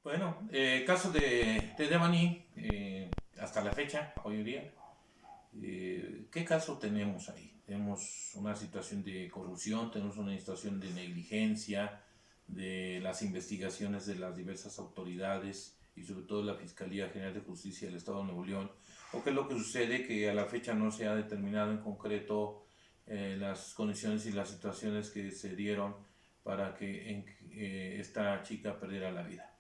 Bueno, caso de Devani, hasta la fecha, hoy en día, ¿qué caso tenemos ahí? Tenemos una situación de corrupción, tenemos una situación de negligencia de las investigaciones de las diversas autoridades y sobre todo la Fiscalía General de Justicia del Estado de Nuevo León. ¿O qué es lo que sucede? Que a la fecha no se ha determinado en concreto las condiciones y las situaciones que se dieron para que esta chica perdiera la vida.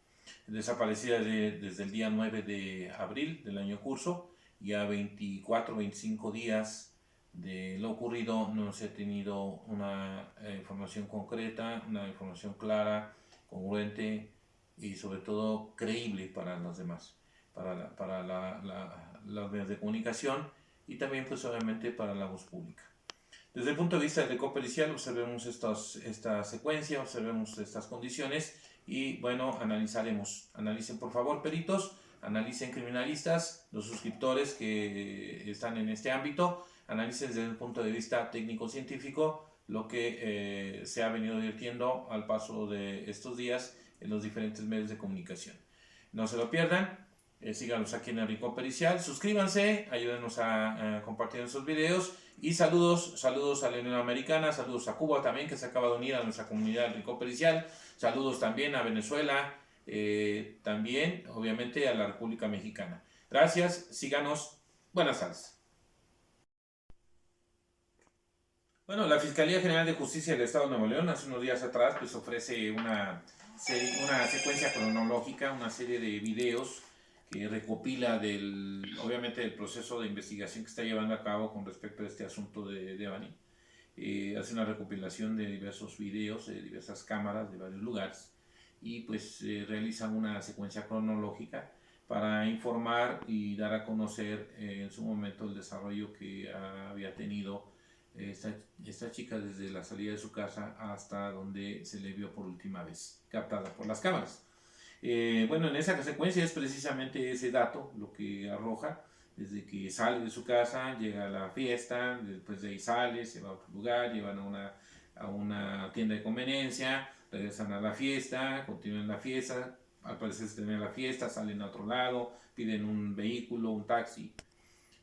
Desaparecida desde el día 9 de abril del año curso, ya 24, 25 días de lo ocurrido, no se ha tenido una información concreta, una información clara, congruente y sobre todo creíble para los demás, para los medios de comunicación y también pues obviamente para la voz pública. Desde el punto de vista del pericial, observemos esta secuencia, observemos estas condiciones y bueno, analicen por favor peritos, analicen criminalistas, los suscriptores que están en este ámbito, analicen desde el punto de vista técnico-científico lo que se ha venido divirtiendo al paso de estos días en los diferentes medios de comunicación. No se lo pierdan, síganos aquí en el Rincón Pericial, suscríbanse, ayúdenos a compartir esos videos y saludos a la Unión Americana, saludos a Cuba también que se acaba de unir a nuestra comunidad del Rincón Pericial, saludos también a Venezuela, también obviamente a la República Mexicana. Gracias, síganos, buenas tardes. Bueno, la Fiscalía General de Justicia del Estado de Nuevo León hace unos días atrás pues ofrece una secuencia cronológica, una serie de videos que recopila obviamente del proceso de investigación que está llevando a cabo con respecto a este asunto de Devani. Hace una recopilación de diversos videos, de diversas cámaras de varios lugares y pues realiza una secuencia cronológica para informar y dar a conocer en su momento el desarrollo que había tenido esta chica desde la salida de su casa hasta donde se le vio por última vez, captada por las cámaras. Bueno, en esa secuencia es precisamente ese dato lo que arroja, desde que sale de su casa, llega a la fiesta, después de ahí sale, se va a otro lugar, llevan a una tienda de conveniencia, regresan a la fiesta, continúan la fiesta, al parecer se termina la fiesta, salen a otro lado, piden un vehículo, un taxi,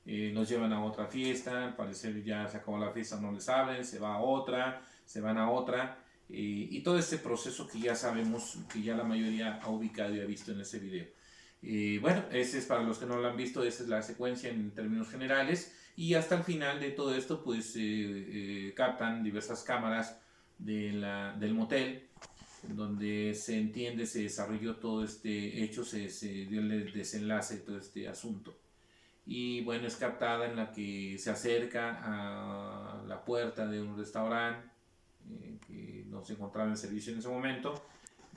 nos llevan a otra fiesta, al parecer ya se acabó la fiesta, no les abren, se va a otra, se van a otra, y todo este proceso que ya sabemos, que ya la mayoría ha ubicado y ha visto en ese video. Bueno, ese es para los que no lo han visto, esa es la secuencia en términos generales, y hasta el final de todo esto pues captan diversas cámaras del motel, en donde se entiende, se desarrolló todo este hecho, se dio el desenlace de todo este asunto. Y bueno, es captada en la que se acerca a la puerta de un restaurante que no se encontraba en servicio en ese momento,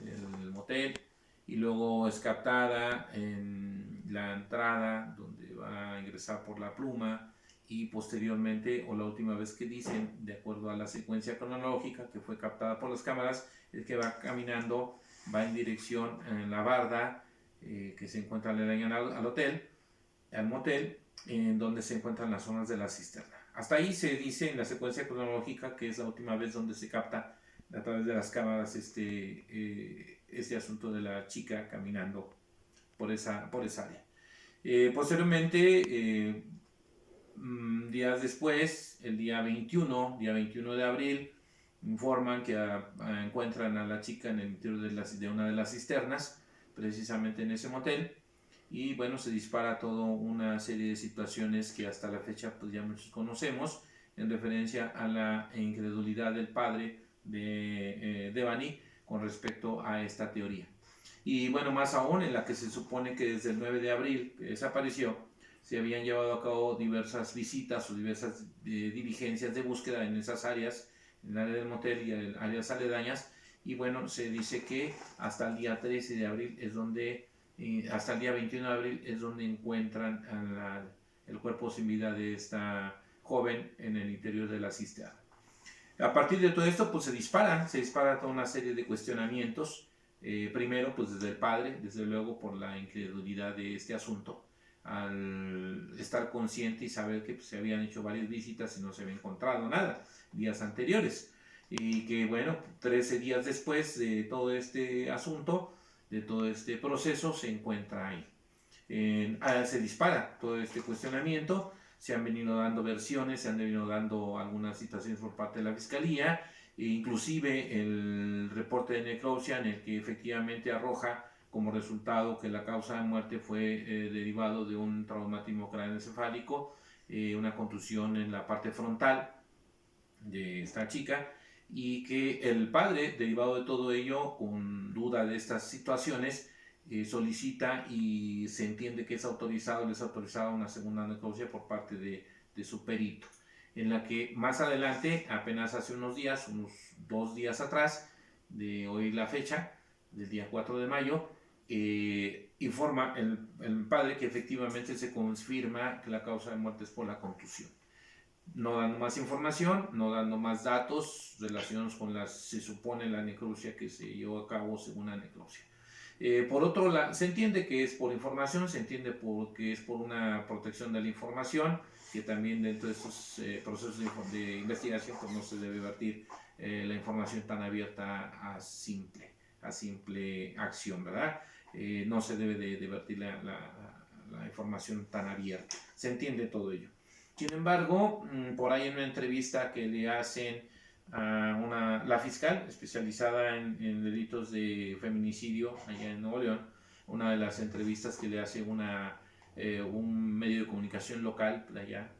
el motel, y luego es captada en la entrada donde va a ingresar por la pluma y posteriormente, o la última vez que dicen, de acuerdo a la secuencia cronológica que fue captada por las cámaras, es que va caminando, va en dirección en la barda que se encuentra aledaña al hotel, al motel, en donde se encuentran las zonas de la cisterna. Hasta ahí se dice en la secuencia cronológica que es la última vez donde se capta a través de las cámaras este asunto de la chica caminando por esa área. Posteriormente, días después, el día 21 de abril, informan que encuentran a la chica en el interior de una de las cisternas, precisamente en ese motel, y bueno, se dispara toda una serie de situaciones que hasta la fecha pues ya muchos conocemos en referencia a la incredulidad del padre de Devani con respecto a esta teoría. Y bueno, más aún en la que se supone que desde el 9 de abril que desapareció, se habían llevado a cabo diversas visitas o diversas diligencias de búsqueda en esas áreas, en el área del motel y en áreas aledañas, y bueno, se dice que hasta el día 13 de abril es donde hasta el día 21 de abril es donde encuentran el cuerpo sin vida de esta joven en el interior de la cisterna. A partir de todo esto, pues se dispara toda una serie de cuestionamientos. Primero, pues desde el padre, desde luego por la incredulidad de este asunto, al estar consciente y saber que pues, se habían hecho varias visitas y no se había encontrado nada días anteriores. Y que bueno, 13 días después de todo este asunto, de todo este proceso se encuentra ahí. Se dispara todo este cuestionamiento, se han venido dando versiones, se han venido dando algunas situaciones por parte de la Fiscalía, e inclusive el reporte de necropsia en el que efectivamente arroja como resultado que la causa de muerte fue derivado de un traumatismo craneoencefálico, una contusión en la parte frontal de esta chica, y que el padre, derivado de todo ello, con duda de estas situaciones, solicita y se entiende que es autorizado, les autorizada una segunda necropsia por parte de su perito, en la que más adelante, apenas hace unos días, unos 2 días atrás, de hoy la fecha, del día 4 de mayo, informa el padre que efectivamente se confirma que la causa de muerte es por la contusión. No dando más información, no dando más datos relacionados con se supone la necropsia que se llevó a cabo según la necropsia. Por otro lado, se entiende que es por información, se entiende que es por una protección de la información, que también dentro de estos procesos de investigación pues no se debe vertir la información tan abierta a simple acción, ¿verdad? No se debe de vertir la información tan abierta. Se entiende todo ello. Sin embargo, por ahí en una entrevista que le hacen a la fiscal especializada en delitos de feminicidio allá en Nuevo León, una de las entrevistas que le hace un medio de comunicación local de allá,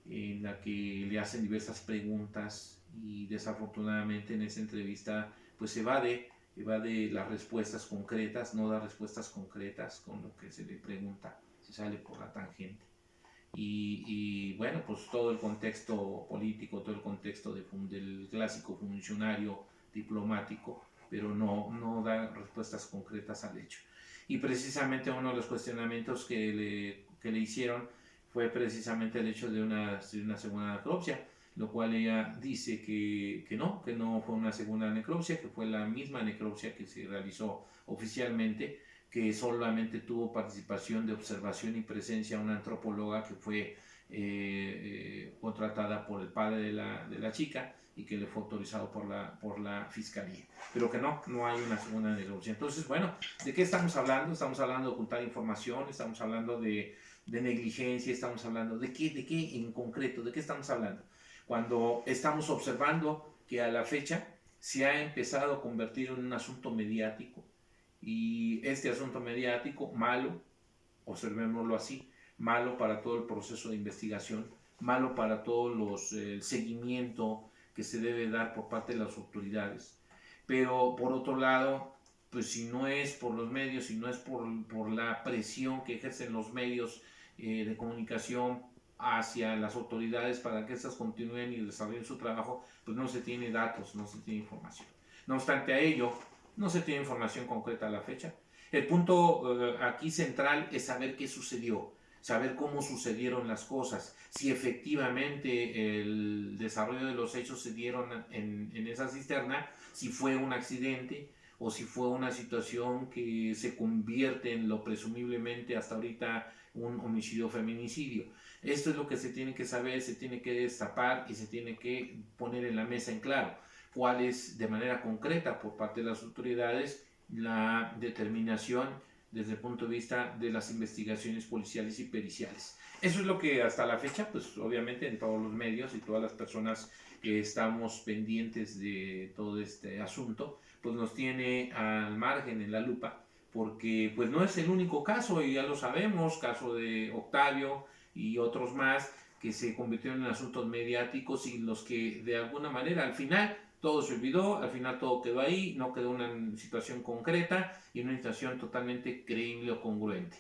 en la que le hacen diversas preguntas, y desafortunadamente en esa entrevista pues evade las respuestas concretas, no da respuestas concretas con lo que se le pregunta, se sale por la tangente. Y bueno, pues todo el contexto político, todo el contexto del clásico funcionario diplomático, pero no da respuestas concretas al hecho. Y precisamente uno de los cuestionamientos que le hicieron fue precisamente el hecho de una segunda necropsia, lo cual ella dice que no fue una segunda necropsia, que fue la misma necropsia que se realizó oficialmente, que solamente tuvo participación de observación y presencia una antropóloga que fue contratada por el padre de la chica y que le fue autorizado por la fiscalía, pero que no hay una segunda necropsia. Entonces, bueno, ¿de qué estamos hablando? Estamos hablando de ocultar información, estamos hablando de negligencia, estamos hablando de qué en concreto, ¿de qué estamos hablando? Cuando estamos observando que a la fecha se ha empezado a convertir en un asunto mediático, y este asunto mediático, malo, observémoslo así, malo para todo el proceso de investigación, malo para todo el seguimiento que se debe dar por parte de las autoridades. Pero por otro lado, pues si no es por los medios, si no es por la presión que ejercen los medios de comunicación hacia las autoridades para que estas continúen y desarrollen su trabajo, pues no se tiene datos, no se tiene información. No obstante a ello, no se tiene información concreta a la fecha. El punto aquí central es saber qué sucedió, saber cómo sucedieron las cosas, si efectivamente el desarrollo de los hechos se dieron en esa cisterna, si fue un accidente o si fue una situación que se convierte en lo presumiblemente hasta ahorita un homicidio o feminicidio. Esto es lo que se tiene que saber, se tiene que destapar y se tiene que poner en la mesa en claro cuál es de manera concreta por parte de las autoridades la determinación desde el punto de vista de las investigaciones policiales y periciales. Eso es lo que hasta la fecha, pues obviamente en todos los medios y todas las personas que estamos pendientes de todo este asunto, pues nos tiene al margen en la lupa, porque pues no es el único caso, y ya lo sabemos, caso de Octavio y otros más que se convirtieron en asuntos mediáticos y los que de alguna manera al final todo se olvidó, al final todo quedó ahí, no quedó una situación concreta y una situación totalmente creíble o congruente.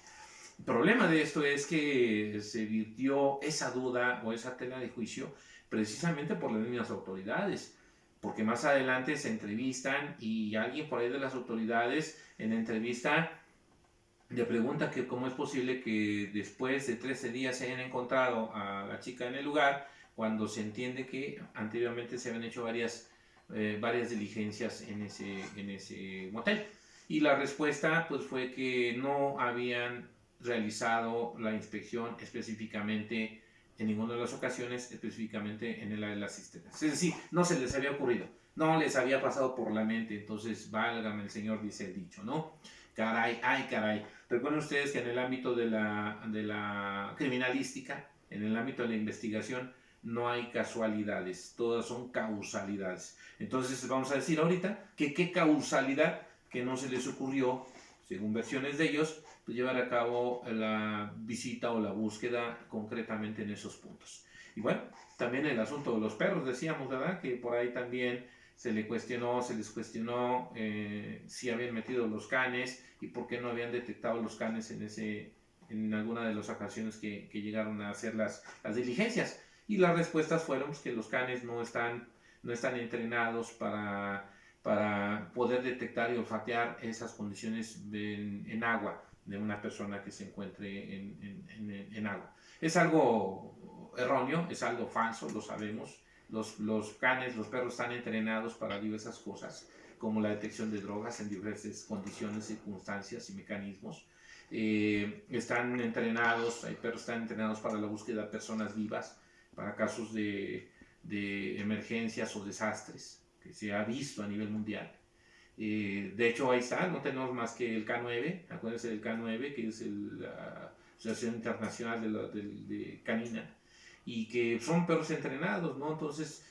El problema de esto es que se virtió esa duda o esa tela de juicio precisamente por las mismas autoridades, porque más adelante se entrevistan y alguien por ahí de las autoridades en la entrevista le pregunta que cómo es posible que después de 13 días se hayan encontrado a la chica en el lugar, cuando se entiende que anteriormente se habían hecho varias diligencias en ese motel. Y la respuesta pues fue que no habían realizado la inspección específicamente en ninguna de las ocasiones, específicamente en el área de las cisternas. Es decir, no se les había ocurrido. no les había pasado por la mente. Entonces, válgame el Señor, dice el dicho, ¿no? Caray, ay, caray. Recuerden ustedes que en el ámbito de la criminalística, en el ámbito de la investigación, no hay casualidades, todas son causalidades. Entonces vamos a decir ahorita que qué causalidad que no se les ocurrió, según versiones de ellos, pues llevar a cabo la visita o la búsqueda concretamente en esos puntos. Y bueno, también el asunto de los perros, decíamos, ¿verdad? Que por ahí también se les cuestionó si habían metido los canes y por qué no habían detectado los canes en alguna de las ocasiones que llegaron a hacer las diligencias. Y las respuestas fueron pues, que los canes no están entrenados para poder detectar y olfatear esas condiciones en agua de una persona que se encuentre en agua. Es algo erróneo, es algo falso, lo sabemos. Los canes, los perros están entrenados para diversas cosas, como la detección de drogas en diversas condiciones, circunstancias y mecanismos. Están entrenados, hay perros que están entrenados para la búsqueda de personas vivas, para casos de emergencias o desastres que se ha visto a nivel mundial. De hecho, ahí está, no tenemos más que el K9, acuérdense del K9, que es la Asociación Internacional de Canina, y que son perros entrenados, ¿no? Entonces,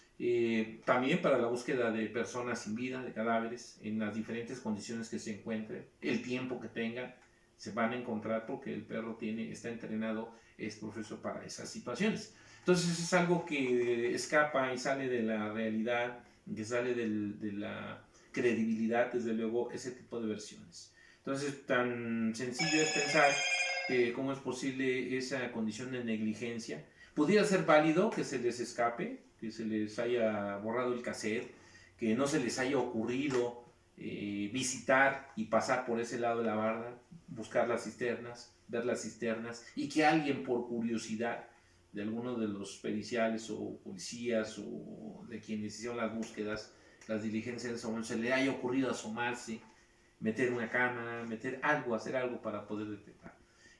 también para la búsqueda de personas sin vida, de cadáveres, en las diferentes condiciones que se encuentren, el tiempo que tengan, se van a encontrar porque el perro está entrenado, es profesor para esas situaciones. Entonces es algo que escapa y sale de la realidad, que sale de la credibilidad, desde luego, ese tipo de versiones. Entonces, tan sencillo es pensar cómo es posible esa condición de negligencia. Pudiera ser válido que se les escape, que se les haya borrado el cassette, que no se les haya ocurrido visitar y pasar por ese lado de la barda, buscar las cisternas, ver las cisternas, y que alguien por curiosidad de alguno de los periciales o policías o de quienes hicieron las búsquedas, las diligencias, se le haya ocurrido asomarse, meter una cámara, meter algo, hacer algo para poder detectar.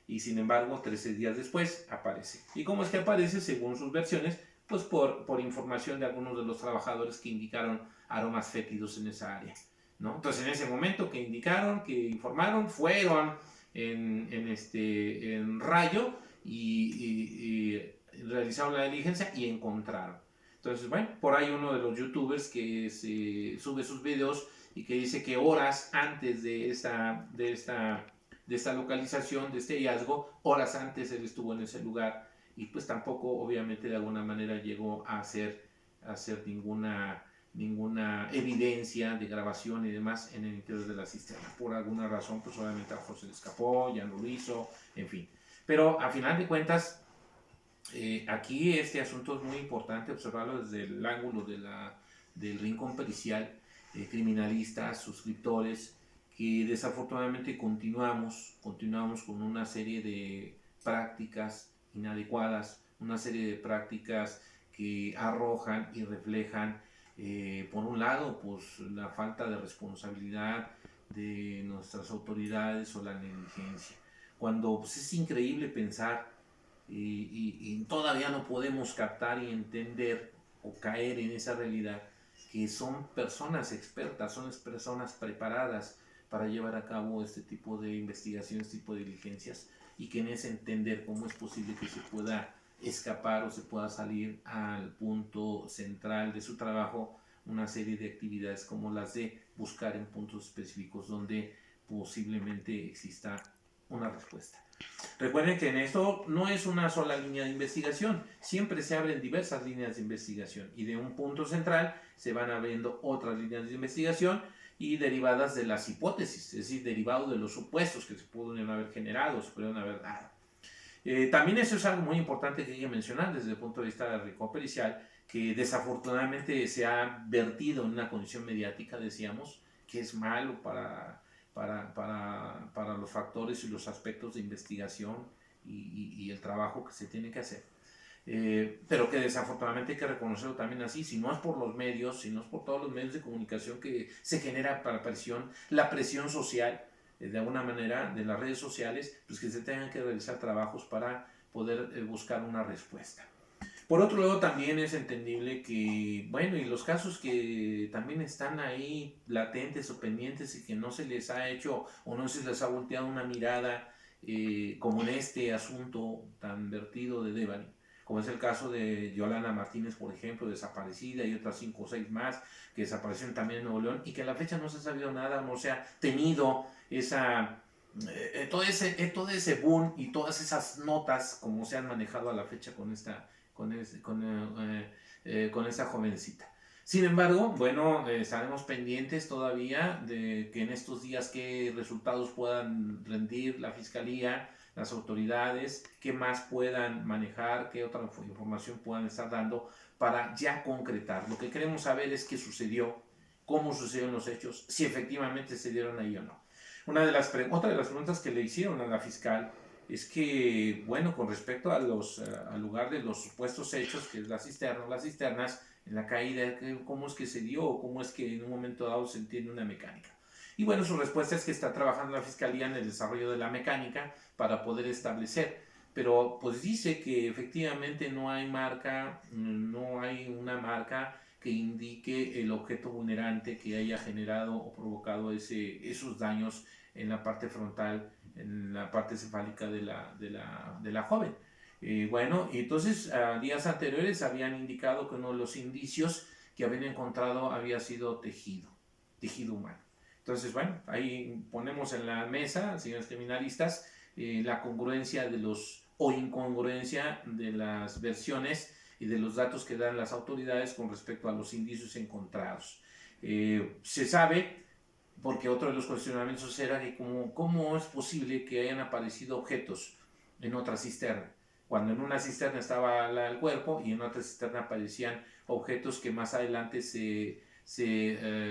Y sin embargo, 13 días después aparece. ¿Y cómo es que aparece? Según sus versiones, pues por información de algunos de los trabajadores que indicaron aromas fétidos en esa área, ¿no? Entonces, en ese momento que indicaron, que informaron, fueron en Rayo y realizaron la diligencia y encontraron. Entonces, bueno, por ahí uno de los youtubers que sube sus videos y que dice que horas antes de esta localización, de este hallazgo, horas antes él estuvo en ese lugar y pues tampoco obviamente de alguna manera llegó a hacer ninguna evidencia de grabación y demás en el interior de la cisterna. Por alguna razón, pues obviamente a Jorge se le escapó, ya no lo hizo, en fin. Pero a final de cuentas, aquí este asunto es muy importante observarlo desde el ángulo del rincón pericial, criminalistas, suscriptores, que desafortunadamente continuamos con una serie de prácticas inadecuadas, una serie de prácticas que arrojan y reflejan, por un lado, pues la falta de responsabilidad de nuestras autoridades o la negligencia. Cuando pues, es increíble pensar y todavía no podemos captar y entender o caer en esa realidad que son personas expertas, son personas preparadas para llevar a cabo este tipo de investigaciones, este tipo de diligencias, y que en ese entender cómo es posible que se pueda escapar o se pueda salir al punto central de su trabajo una serie de actividades como las de buscar en puntos específicos donde posiblemente exista una respuesta. Recuerden que en esto no es una sola línea de investigación, siempre se abren diversas líneas de investigación y de un punto central se van abriendo otras líneas de investigación y derivadas de las hipótesis, es decir, derivado de los supuestos que se pudieron haber generado, se pudieron haber dado. También eso es algo muy importante que hay que mencionar desde el punto de vista del rincón pericial, que desafortunadamente se ha vertido en una condición mediática, decíamos, que es malo para los factores y los aspectos de investigación y el trabajo que se tiene que hacer. Pero que desafortunadamente hay que reconocerlo también así, si no es por los medios, si no es por todos los medios de comunicación que se genera para la presión social, de alguna manera, de las redes sociales, pues que se tengan que realizar trabajos para poder buscar una respuesta. Por otro lado, también es entendible que, bueno, y los casos que también están ahí latentes o pendientes y que no se les ha hecho o no se les ha volteado una mirada, como en este asunto tan vertido de Devani, como es el caso de Yolanda Martínez, por ejemplo, desaparecida, y otras 5 o 6 más que desaparecieron también en Nuevo León y que a la fecha no se ha sabido nada, no se ha tenido esa... todo ese boom y todas esas notas como se han manejado a la fecha con esta jovencita. Sin embargo, bueno, estaremos pendientes todavía de que en estos días qué resultados puedan rendir la fiscalía, las autoridades, qué más puedan manejar, qué otra información puedan estar dando para ya concretar. Lo que queremos saber es qué sucedió, cómo sucedieron los hechos, si efectivamente se dieron ahí o no. Otra de las preguntas que le hicieron a la fiscal es que, bueno, con respecto a al lugar de los supuestos hechos, que es las cisternas, en la caída, cómo es que se dio o cómo es que en un momento dado se entiende una mecánica. Y bueno, su respuesta es que está trabajando la fiscalía en el desarrollo de la mecánica para poder establecer. Pero pues dice que efectivamente no hay una marca que indique el objeto vulnerante que haya generado o provocado esos daños en la parte frontal, en la parte cefálica de la joven. Bueno, y entonces días anteriores habían indicado que uno de los indicios que habían encontrado había sido tejido humano. Entonces, bueno, ahí ponemos en la mesa, señores criminalistas, la congruencia o incongruencia de las versiones y de los datos que dan las autoridades con respecto a los indicios encontrados. Se sabe, porque otro de los cuestionamientos era que cómo es posible que hayan aparecido objetos en otra cisterna, cuando en una cisterna estaba el cuerpo y en otra cisterna aparecían objetos que más adelante se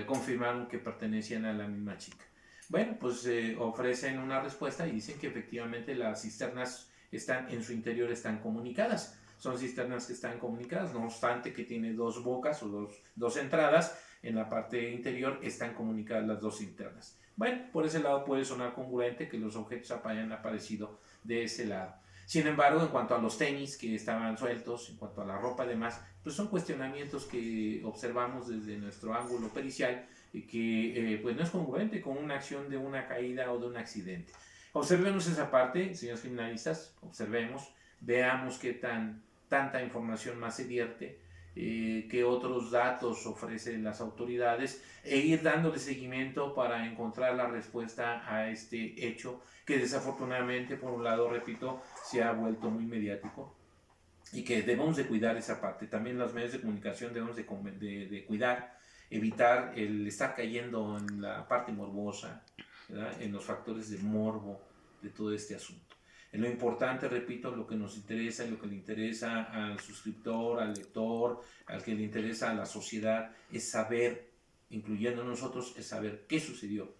confirmaron que pertenecían a la misma chica. Bueno, pues ofrecen una respuesta y dicen que efectivamente las cisternas en su interior están comunicadas. Son cisternas que están comunicadas, no obstante que tiene 2 bocas o dos entradas. En la parte interior están comunicadas las 2 internas. Bueno, por ese lado puede sonar congruente que los objetos hayan aparecido de ese lado. Sin embargo, en cuanto a los tenis que estaban sueltos, en cuanto a la ropa y demás, pues son cuestionamientos que observamos desde nuestro ángulo pericial y que pues no es congruente con una acción de una caída o de un accidente. Observemos esa parte, señores criminalistas, veamos qué tanta información más se vierte, qué otros datos ofrecen las autoridades e ir dándole seguimiento para encontrar la respuesta a este hecho que desafortunadamente, por un lado, repito, se ha vuelto muy mediático y que debemos de cuidar esa parte. También los medios de comunicación debemos de cuidar, evitar el estar cayendo en la parte morbosa, ¿verdad? En los factores de morbo de todo este asunto. En lo importante, repito, lo que nos interesa, lo que le interesa al suscriptor, al lector, al que le interesa a la sociedad, es saber, incluyendo nosotros, es saber qué sucedió,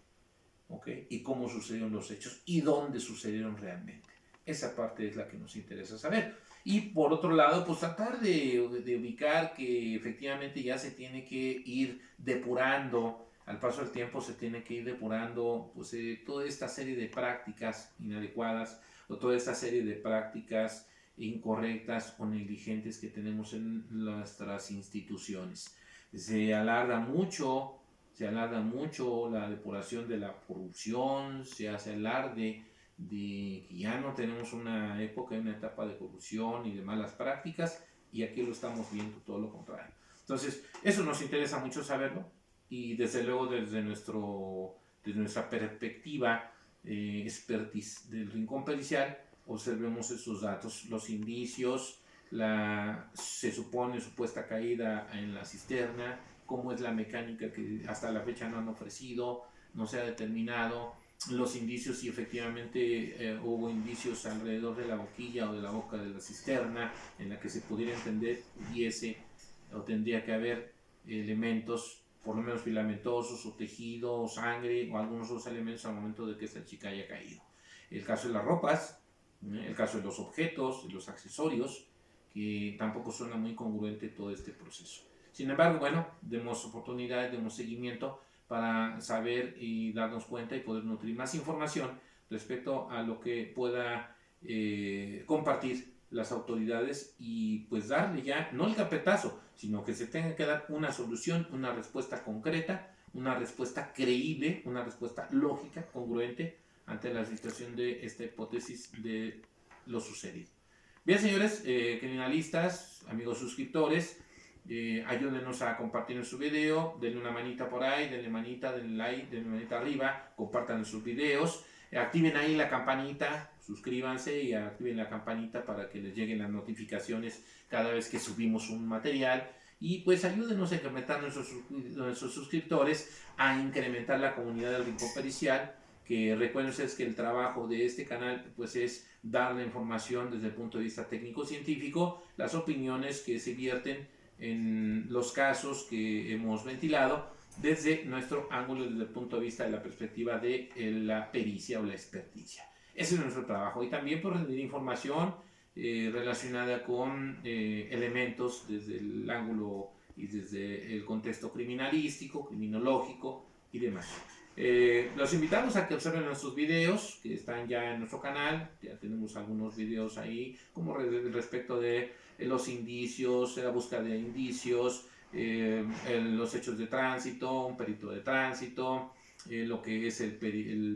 ¿okay? Y cómo sucedieron los hechos y dónde sucedieron realmente. Esa parte es la que nos interesa saber. Y por otro lado, pues tratar de ubicar que efectivamente ya se tiene que ir depurando, al paso del tiempo se tiene que ir depurando pues, toda esta serie de prácticas inadecuadas o toda esta serie de prácticas incorrectas o negligentes que tenemos en nuestras instituciones. Se alarga mucho la depuración de la corrupción, se hace alarde de que ya no tenemos una época, una etapa de corrupción y de malas prácticas, y aquí lo estamos viendo todo lo contrario. Entonces, eso nos interesa mucho saberlo, y desde luego desde nuestra perspectiva expertise del rincón pericial, observemos esos datos, los indicios, se supone supuesta caída en la cisterna, cómo es la mecánica que hasta la fecha no han ofrecido, no se ha determinado, los indicios si efectivamente hubo indicios alrededor de la boquilla o de la boca de la cisterna en la que se pudiera entender o tendría que haber elementos por lo menos filamentosos o tejido o sangre o algunos otros elementos al momento de que esta chica haya caído. El caso de las ropas, el caso de los objetos, de los accesorios, que tampoco suena muy congruente todo este proceso. Sin embargo, bueno, demos oportunidad, demos seguimiento para saber y darnos cuenta y poder nutrir más información respecto a lo que pueda compartir las autoridades y pues darle ya, no el carpetazo, sino que se tenga que dar una solución, una respuesta concreta, una respuesta creíble, una respuesta lógica, congruente ante la situación de esta hipótesis de lo sucedido. Bien, señores criminalistas, amigos suscriptores, ayúdenos a compartir nuestro video, denle una manita por ahí, denle manita, denle like, denle manita arriba, compartan sus videos, activen ahí la campanita, suscríbanse y activen la campanita para que les lleguen las notificaciones cada vez que subimos un material. Y pues ayúdenos a incrementar nuestros suscriptores, a incrementar la comunidad del Rincón Pericial, que recuerden ustedes que el trabajo de este canal pues es dar la información desde el punto de vista técnico-científico, las opiniones que se vierten en los casos que hemos ventilado desde nuestro ángulo, desde el punto de vista de la perspectiva de la pericia o la experticia. Ese es nuestro trabajo. Y también por rendir información relacionada con elementos desde el ángulo y desde el contexto criminalístico, criminológico y demás. Los invitamos a que observen nuestros videos que están ya en nuestro canal. Ya tenemos algunos videos ahí como respecto de los indicios, la búsqueda de indicios, los hechos de tránsito, un perito de tránsito, lo que es el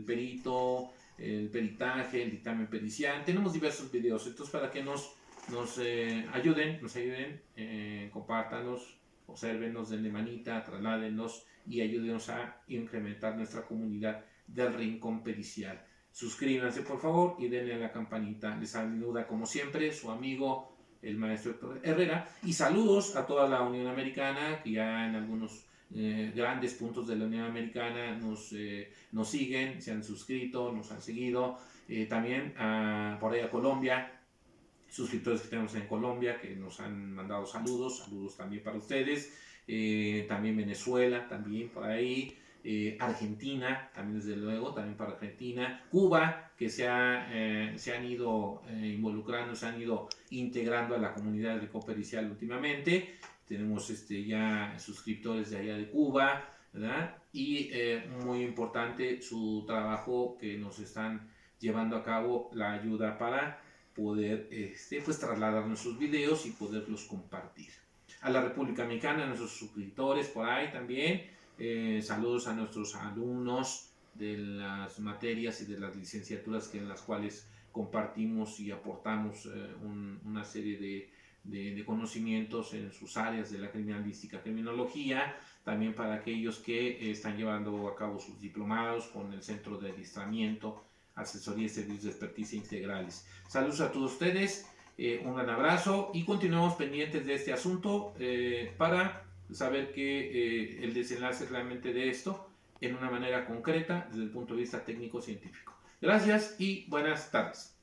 perito, el peritaje, el dictamen pericial. Tenemos diversos videos, entonces para que nos ayuden, compártanos, obsérvenos, denle manita, trasládenos y ayúdenos a incrementar nuestra comunidad del Rincón Pericial. Suscríbanse por favor y denle a la campanita. Les saluda como siempre su amigo el maestro Héctor Herrera, y saludos a toda la Unión Americana, que ya en algunos grandes puntos de la Unión Americana nos siguen, se han suscrito, nos han seguido, también por ahí a Colombia, suscriptores que tenemos en Colombia que nos han mandado saludos también para ustedes, también Venezuela, también por ahí, Argentina, también desde luego, también para Argentina, Cuba, que se han ido involucrando, se han ido integrando a la comunidad de Rincón Pericial últimamente. Tenemos ya suscriptores de allá de Cuba, ¿verdad? Y muy importante su trabajo que nos están llevando a cabo, la ayuda para poder pues trasladar nuestros videos y poderlos compartir. A la República Mexicana, a nuestros suscriptores por ahí también, saludos a nuestros alumnos de las materias y de las licenciaturas en las cuales compartimos y aportamos una serie de conocimientos en sus áreas de la criminalística, criminología, también para aquellos que están llevando a cabo sus diplomados con el Centro de Adiestramiento, Asesoría y Servicios de Experticia Integrales. Saludos a todos ustedes, un gran abrazo y continuemos pendientes de este asunto para saber que el desenlace realmente de esto en una manera concreta desde el punto de vista técnico-científico. Gracias y buenas tardes.